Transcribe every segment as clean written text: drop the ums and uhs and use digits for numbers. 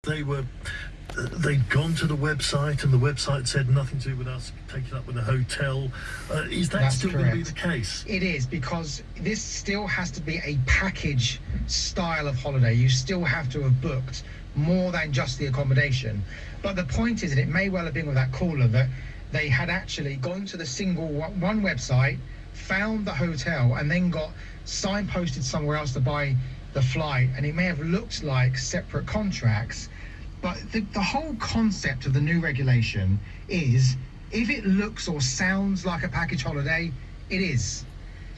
they'd gone to the website and the website said nothing to do with us, take it up with the hotel. Is that still going to be the case? It is, because this still has to be a package style of holiday. You still have to have booked more than just the accommodation. But the point is, and it may well have been with that caller, that they had actually gone to the one website, found the hotel, and then got signposted somewhere else to buy the flight, and it may have looked like separate contracts. But the whole concept of the new regulation is, if it looks or sounds like a package holiday, it is.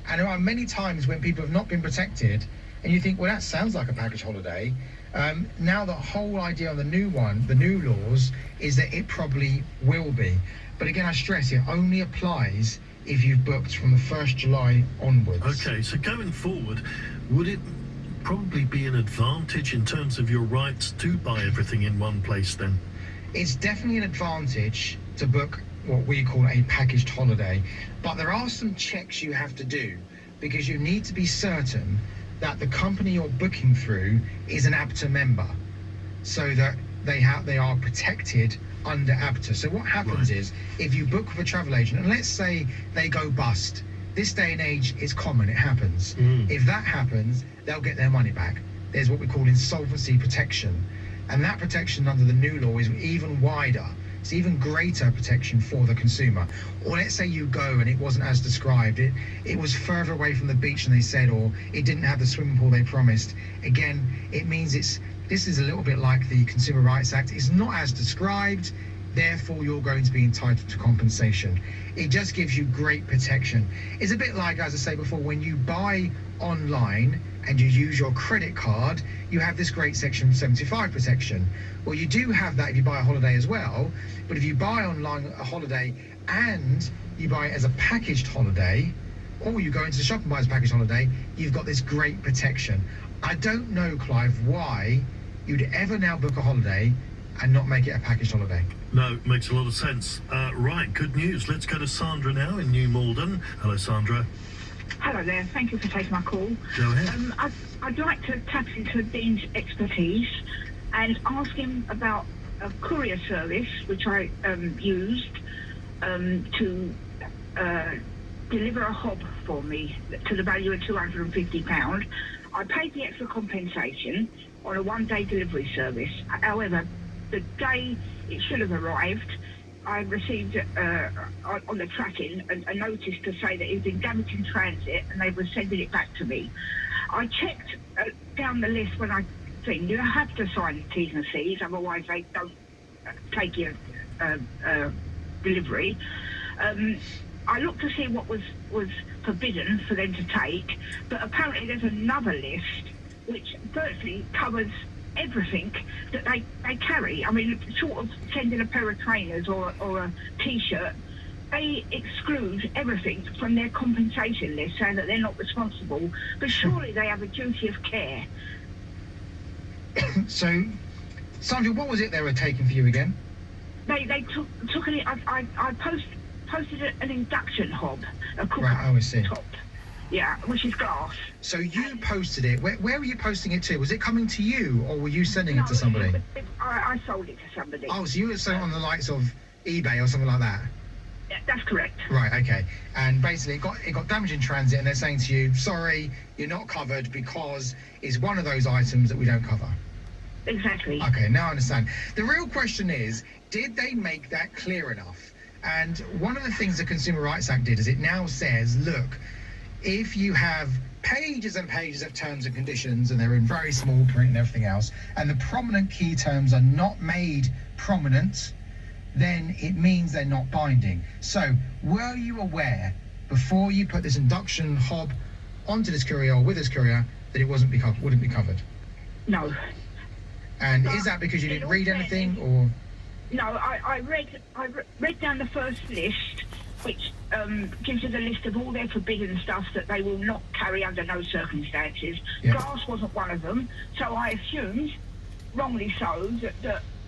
And there are many times when people have not been protected, and you think, well, that sounds like a package holiday. Now the whole idea on the new laws, is that it probably will be. But again, I stress, it only applies if you've booked from the 1st July onwards. Okay, so going forward, would it probably be an advantage in terms of your rights to buy everything in one place then? It's definitely an advantage to book what we call a packaged holiday, but there are some checks you have to do, because you need to be certain that the company you're booking through is an ABTA member, so that they are protected under ABTA. So what happens is, if you book with a travel agent, and let's say they go bust, this day and age, it's common, it happens. If that happens, they'll get their money back. There's what we call insolvency protection. And that protection under the new law is even wider. It's even greater protection for the consumer. Or let's say you go and it wasn't as described. It was further away from the beach than they said, or it didn't have the swimming pool they promised. Again, it means this is a little bit like the Consumer Rights Act. It's not as described, therefore you're going to be entitled to compensation. It just gives you great protection. It's a bit like, as I say before, when you buy online and you use your credit card, you have this great Section 75 protection. Well, you do have that if you buy a holiday as well, but if you buy online a holiday and you buy it as a packaged holiday, or you go into the shop and buy it as a packaged holiday, you've got this great protection. I don't know, Clive, why you'd ever now book a holiday and not make it a packaged holiday. No, makes a lot of sense. Right, good news. Let's go to Sandra now in New Malden. Hello, Sandra. Hello there. Thank you for taking my call. Go ahead. I'd like to tap into Dean's expertise and ask him about a courier service which I used to deliver a hob for me to the value of £250. I paid the extra compensation on a one-day delivery service. However, the day it should have arrived, I received on the tracking a notice to say that it had been damaged in transit and they were sending it back to me. I checked down the list when I think you have to sign T's and C's, otherwise they don't take your delivery. I looked to see what was forbidden for them to take, but apparently there's another list which virtually covers everything that they carry. I mean, sort of sending a pair of trainers or a T-shirt, they exclude everything from their compensation list, saying that they're not responsible, but surely they have a duty of care. So, Sandra, what was it they were taking for you again? They took it. I posted an induction hob, a cooker top. Yeah, which is glass. So you posted it. Where were you posting it to? Was it coming to you, or were you sending it to somebody? I sold it to somebody. Oh, so you were selling on the likes of eBay or something like that? Yeah, that's correct. Right, okay. And basically it got damaged in transit, and they're saying to you, sorry, you're not covered because it's one of those items that we don't cover. Exactly. Okay, now I understand. The real question is, did they make that clear enough? And one of the things the Consumer Rights Act did is it now says, look, if you have pages and pages of terms and conditions and they're in very small print and everything else, and the prominent key terms are not made prominent, then it means they're not binding. So were you aware before you put this induction hob onto this courier or with this courier that it wouldn't be covered? No. And is that because you didn't read anything, or? No, I read down the first list, which gives you the list of all their forbidden stuff that they will not carry under no circumstances. Yeah. Glass wasn't one of them, so I assumed, wrongly so,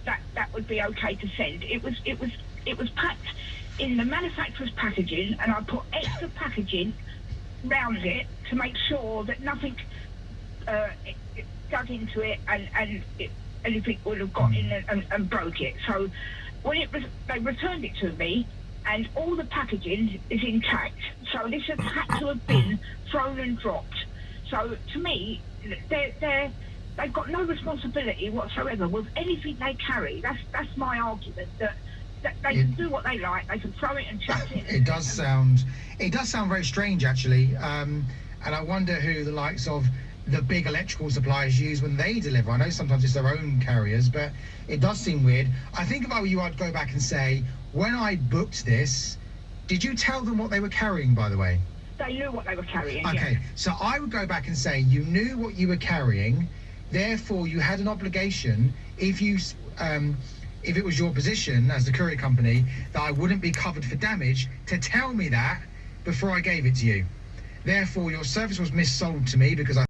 that would be okay to send. It was packed in the manufacturer's packaging, and I put extra packaging round it to make sure that nothing it dug into it and anything would have got in and broke it. So when they returned it to me, and all the packaging is intact. So this has had to have been thrown and dropped. So to me, they've got no responsibility whatsoever with anything they carry. That's my argument, that they can do what they like. They can throw it and chuck it. It does sound very strange, actually. And I wonder who the likes of the big electrical suppliers use when they deliver. I know sometimes it's their own carriers, but it does seem weird. I think if I were you, I'd go back and say, when I booked this, did you tell them what they were carrying, by the way? They knew what they were carrying. Okay, yeah. So I would go back and say you knew what you were carrying, therefore you had an obligation, if it was your position as the courier company that I wouldn't be covered for damage, to tell me that before I gave it to you. Therefore, your service was missold to me because I